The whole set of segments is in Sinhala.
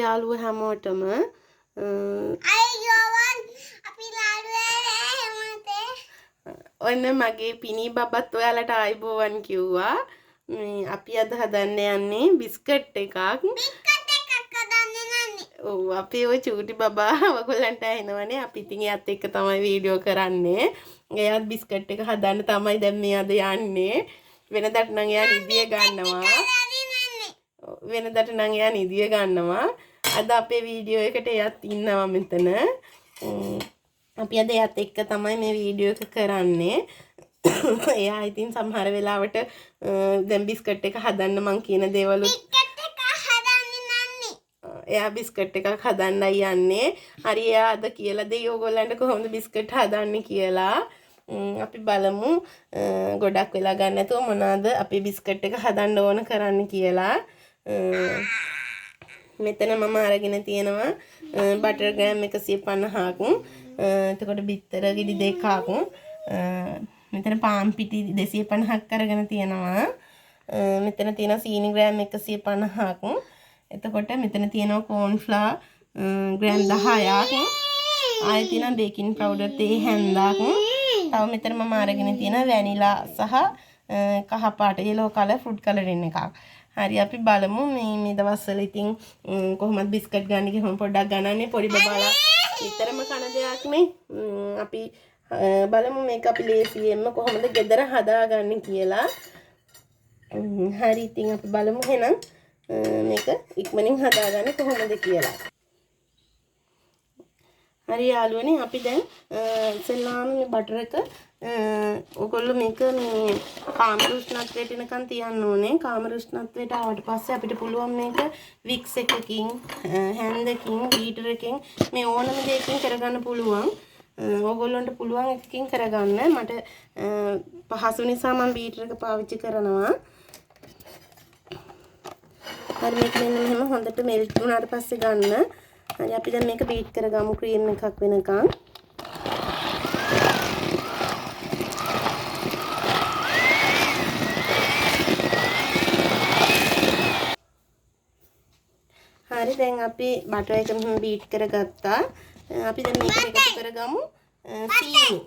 යාළුවෝ හැමෝටම ඔන්න මගේ පිනී බබත් ඔයාලට ආයිබෝවන් කිව්වා. අපි අද හදන්න යන්නේ බිස්කට් එකක්. ඔව් අපේ ওই චූටි බබා ඔයගොල්ලන්ට ඇහෙනවනේ. අපි ඉතින් එයාත් එක්ක තමයි වීඩියෝ කරන්නේ. එයාත් බිස්කට් එක හදන්න තමයි දැන් මේ අද යන්නේ. වෙනදට නම් එයා නිදිය ගන්නවා. වෙනදට නම් එයා නිදිය ගන්නවා. අද අපේ වීඩියෝ එකට එයාත් ඉන්නවා මෙතන. අපි අද එයාත් එක්ක තමයි මේ වීඩියෝ එක කරන්නේ. එයා ඉතින් සමහර වෙලාවට දැන් බිස්කට් එක හදන්න මං කියන දේවල් එයා බිස්කට් එකක් හදන්නයි යන්නේ. හරි එයා අද කියලා දෙයි ඕගොල්ලන්ට කොහොමද බිස්කට් හදන්නේ කියලා. අපි බලමු ගොඩක් වෙලා ගන්න නැතුව මොනවාද අපි බිස්කට් එක හදන්න ඕන කරන්න කියලා. මෙතන මම අරගෙන තියෙනවා බටර් ග්‍රෑම් 150ක්. එතකොට බිත්තර ගෙඩි දෙකක්. මෙතන පාන් පිටි 250ක් අරගෙන තියෙනවා. මෙතන තියෙනවා සීනි ග්‍රෑම් 150ක්. එතකොට මෙතන තියෙනවා කෝන් ෆ්ලවර් ග්‍රෑම් 10ක්. ආයෙ තියෙනවා බේකින් පවුඩර් තේ හැන්දක්. තව මෙතන මම අරගෙන තියෙනවා වැනිලා සහ කහ පාට yellow color fruit coloring එකක්. හරි අපි බලමු මේ දවස්වල ඉතින් කොහොමද බිස්කට් ගන්න කියලා පොඩ්ඩක් ගණන්නේ පොඩි බබාලා විතරම කන දෙයක් නේ. අපි බලමු මේක අපි ලේසියෙන්ම කොහොමද ගෙදර හදාගන්නේ කියලා. හරි ඉතින් අපි බලමු එහෙනම් මේක ඉක්මනින් හදාගන්න කොහොමද කියලා. හරි යාළුවනේ අපි දැන් ඉස්සෙල්ලාම මේ බටර් එක ඔයගොල්ලෝ මේක මේ කාමර උෂ්ණත්වයට එනකන් තියන්න ඕනේ. කාමර උෂ්ණත්වයට ආවට පස්සේ අපිට පුළුවන් මේක වික්ස් එකකින් හැන්දකින් බීටර් එකකින් මේ ඕනම දෙයකින් කරගන්න පුළුවන්. ඕගොල්ලන්ට පුළුවන් එකකින් කරගන්න. මට පහසු නිසා මම බීටර් එක පාවිච්චි කරනවා. හරි මේක මෙන්න මෙහෙම හොඳට මෙල්ට් වුණාට පස්සේ ගන්න. හරි අපි දැන් මේක බීට් කරගමු ක්‍රීම් එකක් වෙනකන්. හරි දැන් අපි බටර් එක මෙහෙම බීට් කරගත්තා. අපි දැන් මේකට එකතු කරගමු සීනි.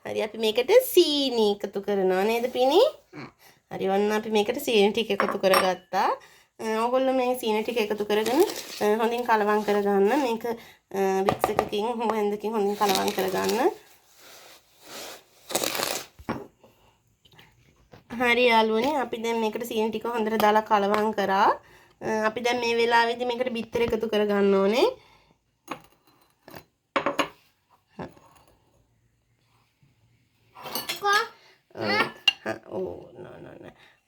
හරි අපි මේකට සීනි එකතු කරනවා නේද පිනි? හරි ඔන්න අපි මේකට සීනි ටික එකතු කරගත්තා. ඕගොල්ලෝ මේ සීනි ටික එකතු කරගෙන හොඳින් කලවම් කරගන්න. මේක වික්ස් එකකින් හෝ හැන්දකින් හොඳින් කලවම් කරගන්න. හරි යාළුවනේ අපි දැන් මේකට සීනි ටික හොඳට දාලා කලවම් කරා. අපි දැන් මේ වෙලාවේදී මේකට බිත්තර එකතු කරගන්න ඕනේ.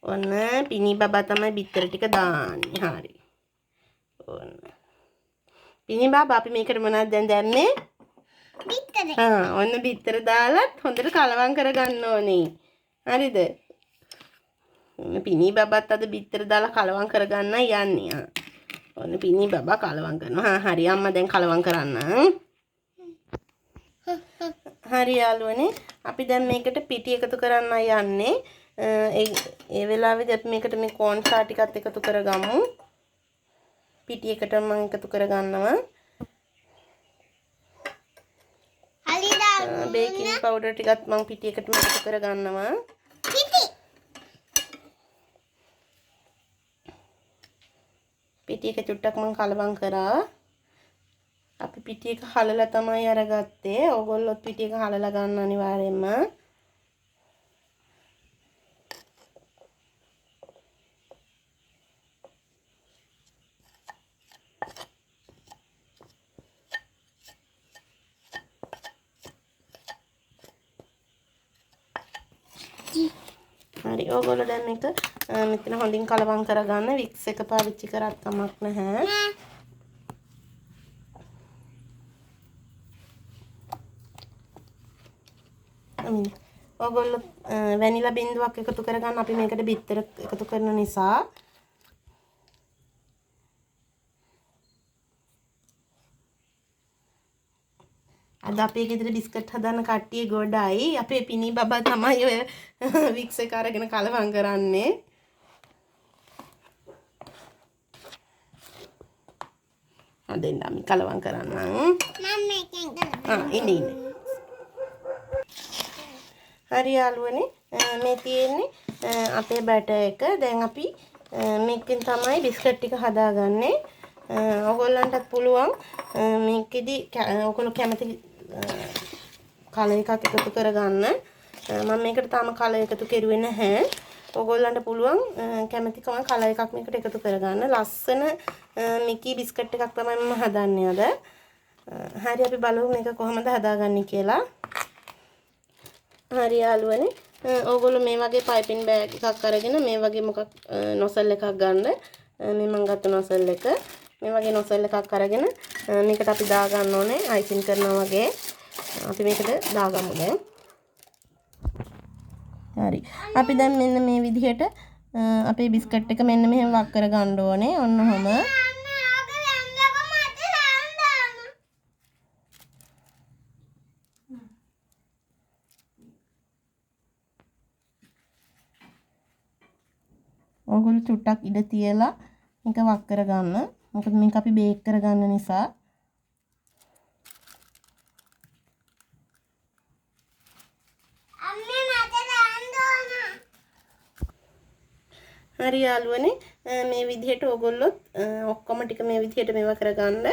ඔන්න පිනී බබා තමයි බිත්තර ටික දාන්නේ. හරි. ඔන්න. පිනී බබා අපි මේකට මොනවද දැන් දැම්මේ? බිත්තර. ඔන්න බිත්තර දාලත් හොඳට කලවම් කරගන්න ඕනේ. හරිද? පිනී බබාත් අද බිත්තර දාලා කලවම් කරගන්නයි යන්නේ. ඔන්න පිනී බබා කලවම් කරනවා. හරි අම්මා දැන් කලවම් කරන්න. හරි යාළුවනේ අපි දැන් මේකට පිටි එකතු කරන්නයි යන්නේ. ඒ වෙලාවේදී අපි මේකට මේ කෝන් ෆ්ලවර් ටිකත් එකතු කරගමු. පිටි එකට මම එකතු කරගන්නවා. බේකින් පවුඩර් ටිකත් මම පිටි එකටම එකතු කරගන්නවා. පිටි එක චුට්ටක් මම කලවම් කරා. අපි පිටි එක හලලා තමයි අරගත්තේ. ඕගොල්ලොත් පිටි එක හලලා ගන්න අනිවාර්යයෙන්ම. හරි ඕගොල්ලෝ දැන් මේක මෙතන හොඳින් කලවම් කරගන්න. වික්ස් එක පාවිච්චි කරත් කමක් නැහැ. ඕගොල්ලෝ වැනිලා බින්දුවක් එකතු කරගන්න. අපි මේකට බිත්තර එකතු කරන නිසා අද අපේ ගෙදර බිස්කට් හදන කට්ටිය ගොඩයි. අපේ පිනී බබා තමයි ඔය වික්ස් එක අරගෙන කලවම් කරන්නේ. හදෙන්න අපි කලවම් කරන්නම්. මම මේකෙන් කරනවා. ඉන්න. හරි යාළුවනේ මේ තියෙන්නේ අපේ බැටර් එක. දැන් අපි මේකෙන් තමයි බිස්කට් ටික හදාගන්නේ. ඔයගොල්ලන්ටත් පුළුවන් මේකෙදි ඔයගොල්ලෝ කැමති කලර් එකක් එකතු කරගන්න. මම මේකට තාම කලර් එකතු කරුවේ නැහැ. ඔයගොල්ලන්ට පුළුවන් කැමති කලර් එකක් මේකට එකතු කරගන්න. ලස්සන මිකි බිස්කට් එකක් තමයි මම හදන්නේ අද. හරි අපි බලමු මේක කොහොමද හදාගන්නේ කියලා. හරි යාළුවනේ ඕගොල්ලෝ මේ වගේ පයිපින් බෑග් එකක් අරගෙන මේ වගේ මොකක් නොසල් එකක් ගන්න. මේ මම ගත්ත නොසල් එක. මේ වගේ නොසල් එකක් අරගෙන මේකට අපි දාගන්න ඕනේ අයිසින් කරනවා වගේ. අපි මේකට දාගමු දැන්. හරි. අපි දැන් මෙන්න මේ විදිහට අපේ බිස්කට් එක මෙන්න මෙහෙම වක් කර ගන්න ඕනේ. ඔන්න ඔහම. ඔයගොල්ලෝ චුට්ටක් ඉඩ තියලා මේක වක් කරගන්න. මොකද මේක අපි බේක් කරගන්න නිසා. අම්මේ මට දාන්න ඕන. හරි යාළුවනේ මේ විදිහට ඔයගොල්ලොත් ඔක්කොම ටික මේ විදිහට මේවා කරගන්න.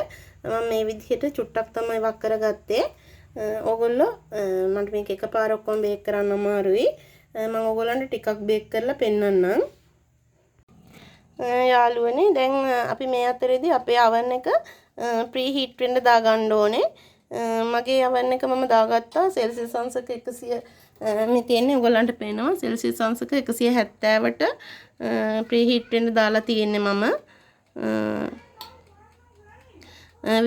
මම මේ විදිහට චුට්ටක් තමයි වක් කරගත්තේ. ඔයගොල්ලෝ මට මේක එකපාර ඔක්කොම බේක් කරන්න අමාරුයි. මම ඔයගොල්ලන්ට ටිකක් බේක් කරලා පෙන්නන්නම්. යාළුවනේ දැන් අපි මේ අතරේදී අපේ oven එක ප්‍රී හීට් වෙන්න දාගන්න ඕනේ. මගේ oven එක මම දාගත්තා සෙල්සියස් අංශක 100 මේ තියෙන්නේ ඔයගොල්ලන්ට පේනවා සෙල්සියස් අංශක 170ට ප්‍රී හීට් වෙන්න දාලා තියෙන්නේ මම.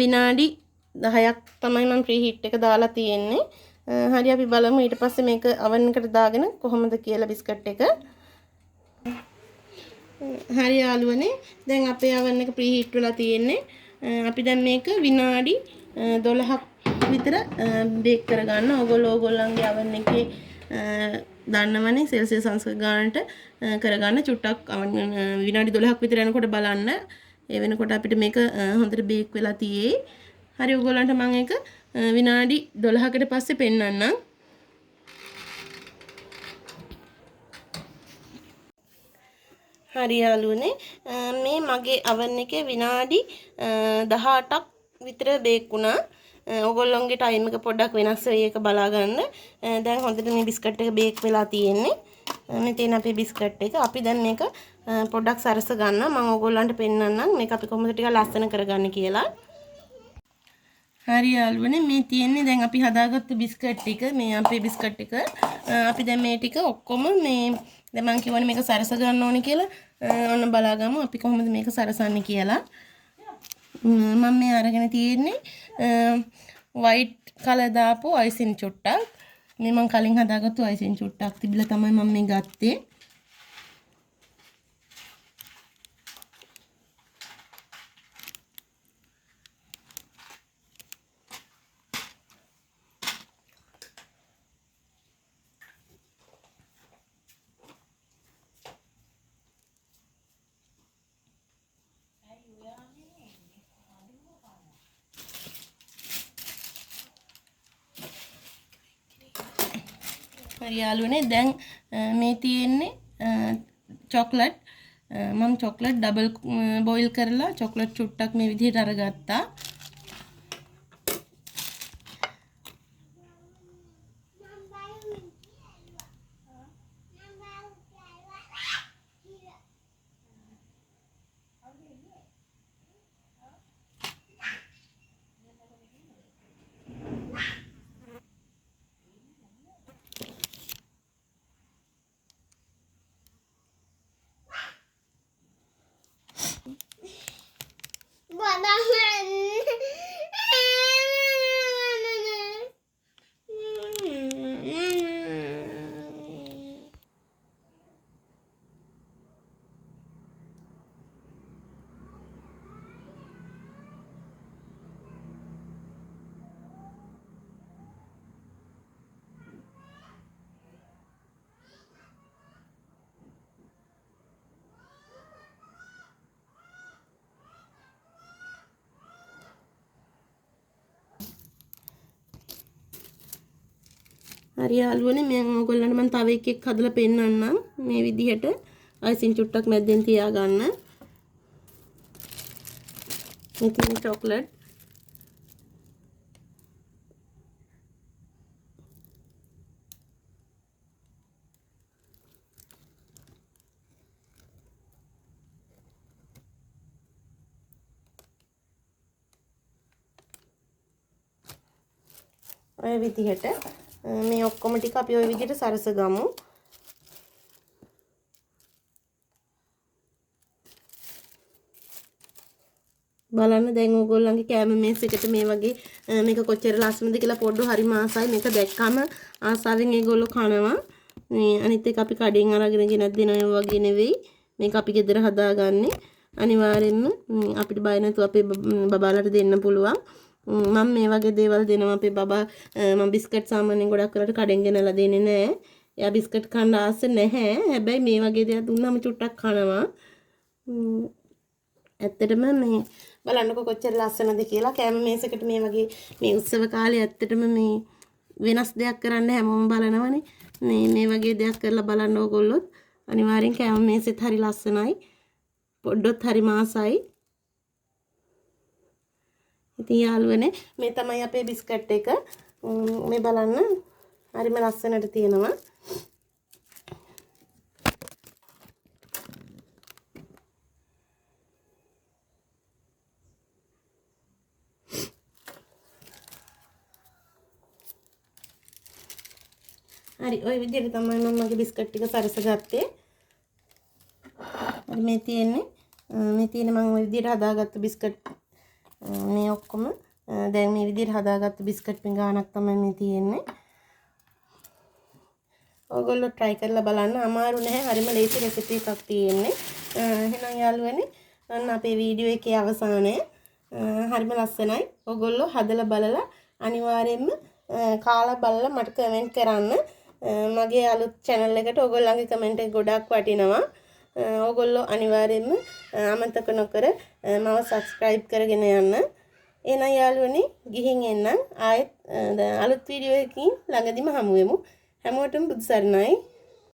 විනාඩි 10ක් තමයි මම ප්‍රී හීට් එක දාලා තියෙන්නේ. හරි අපි බලමු ඊට පස්සේ මේක oven එකට දාගෙන කොහොමද කියලා බිස්කට් එක. හරි යාළුවනේ දැන් අපේ oven එක ප්‍රී හීට් වෙලා තියෙන්නේ. අපි දැන් මේක විනාඩි 12ක් විතර බේක් කරගන්න. ඕගොල්ලන්ගේ oven එකේ දන්නවනේ සෙල්සියස් අංශක ගානට කරගන්න. චුට්ටක් විනාඩි 12ක් විතර යනකොට බලන්න. ඒ වෙනකොට අපිට මේක හොඳට බේක් වෙලා තියෙයි. හරි ඕගොල්ලන්ට මම ඒක විනාඩි 12කට පස්සේ පෙන්නන්නම්. හරි යාළුවනේ මේ මගේ oven එකේ විනාඩි 18ක් විතර බේක් වුණා. ඔයගොල්ලොන්ගේ ටයිම් එක පොඩ්ඩක් වෙනස් වෙයි ඒක බලා ගන්න. දැන් හොඳට මේ බිස්කට් එක බේක් වෙලා තියෙන්නේ. මේ තියෙන අපේ බිස්කට් එක. අපි දැන් මේක පොඩ්ඩක් සරස ගන්න. මම ඔයගොල්ලන්ට පෙන්නන්නම් මේක අපි කොහොමද ටිකක් ලස්සන කරගන්න කියලා. හරි යාළුවනේ මේ තියෙන්නේ දැන් අපි හදාගත්ත බිස්කට් ටික. මේ අපේ බිස්කට් එක. අපි දැන් මේ ටික ඔක්කොම මේ දැන් මම කියවනේ මේක සරස ගන්න ඕනේ කියලා. ඔන්න බලාගමු අපි කොහොමද මේක සරසන්නේ කියලා. මම මේ අරගෙන තියෙන්නේ වයිට් කලර් දාපු අයිසින් චුට්ටක්. මේ මම කලින් හදාගත්තු අයිසින් චුට්ටක් තිබිලා තමයි මම මේ ගත්තේ. හරි යාළුවනේ දැන් මේ තියෙන්නේ චොක්ලට්. මම චොක්ලට් ඩබල් බොයිල් කරලා චොක්ලට් චුට්ටක් මේ විදිහට අරගත්තා. හරි යාළුවනේ මම ඔයගොල්ලන්ට මම තව එකක් හදලා පෙන්නන්නම් මේ විදිහට අයිසින් චුට්ටක් මැද්දෙන් තියාගන්න. මේ තියෙන චොක්ලට් ඔය විදිහට මේ ඔක්කොම ටික අපි ඔය විදිහට සරසගමු. බලන්න දැන් ඕගොල්ලන්ගේ කැම මේස් එකට මේ වගේ මේක කොච්චර ලස්සනද කියලා පොඩ්ඩ හරිම ආසයි. මේක දැක්කම ආසාවෙන් ඒගොල්ලෝ කනවා. මේ අනිත් එක අපි කඩෙන් අරගෙන ගෙනත් දෙන අය වගේ නෙවෙයි. මේක අපි ගෙදර හදාගන්නේ. අනිවාර්යෙන්ම අපිට බය නැතුව අපේ බබාලට දෙන්න පුළුවන්. මම මේ වගේ දේවල් දෙනවා අපේ බබා. මම බිස්කට් සාමාන්‍යයෙන් ගොඩක් වෙලාවට කඩෙන් ගෙනලා දෙන්නේ නැහැ. එයා බිස්කට් කන්න ආස නැහැ. හැබැයි මේ වගේ දේවල් දුන්නාම චුට්ටක් කනවා. ඇත්තටම මේ බලන්නකො කොච්චර ලස්සනද කියලා. කැම මේසකට මේ වගේ මේ උත්සව කාලේ ඇත්තටම මේ වෙනස් දෙයක් කරන්න හැමෝම බලනවනේ. මේ වගේ දෙයක් කරලා බලන්න ඕගොල්ලොත් අනිවාර්යෙන් කැම මේසෙත් හරි ලස්සනයි. පොඩ්ඩොත් හරි මාසයි. ඉතින් යාළුවනේ මේ තමයි අපේ බිස්කට් එක. මේ බලන්න හරිම ලස්සනට තියෙනවා. හරි ওই විදිහට තමයි මම මගේ බිස්කට් ටික සරසගත්තේ. හරි මේ තියෙන්නේ මම ওই විදිහට හදාගත්ත බිස්කට් මේ ඔක්කොම දැන් මේ විදිහට හදාගත්ත බිස්කට් පිඟානක් තමයි මේ තියෙන්නේ. ඕගොල්ලෝ try කරලා බලන්න. අමාරු නැහැ. හරිම ලේසි රෙසිපි එකක් තියෙන්නේ. එහෙනම් යාළුවනේ අන්න අපේ වීඩියෝ එකේ අවසානය. හරිම ලස්සනයි. ඕගොල්ලෝ හදලා බලලා අනිවාර්යයෙන්ම කාලා බලලා මට කමෙන්ට් කරන්න. මගේ අලුත් channel එකට ඕගොල්ලන්ගේ කමෙන්ට් එක ගොඩක් වටිනවා. ඕගොල්ලෝ අනිවාර්යයෙන්ම අමතක නොකර මම subscribe කරගෙන යන්න. එහෙනම් යාළුවනේ ගිහින් එන්නම්. ආයෙත් අලුත් වීඩියෝ එකකින් ළඟදිම හමු වෙමු. හැමෝටම බුදු සරණයි.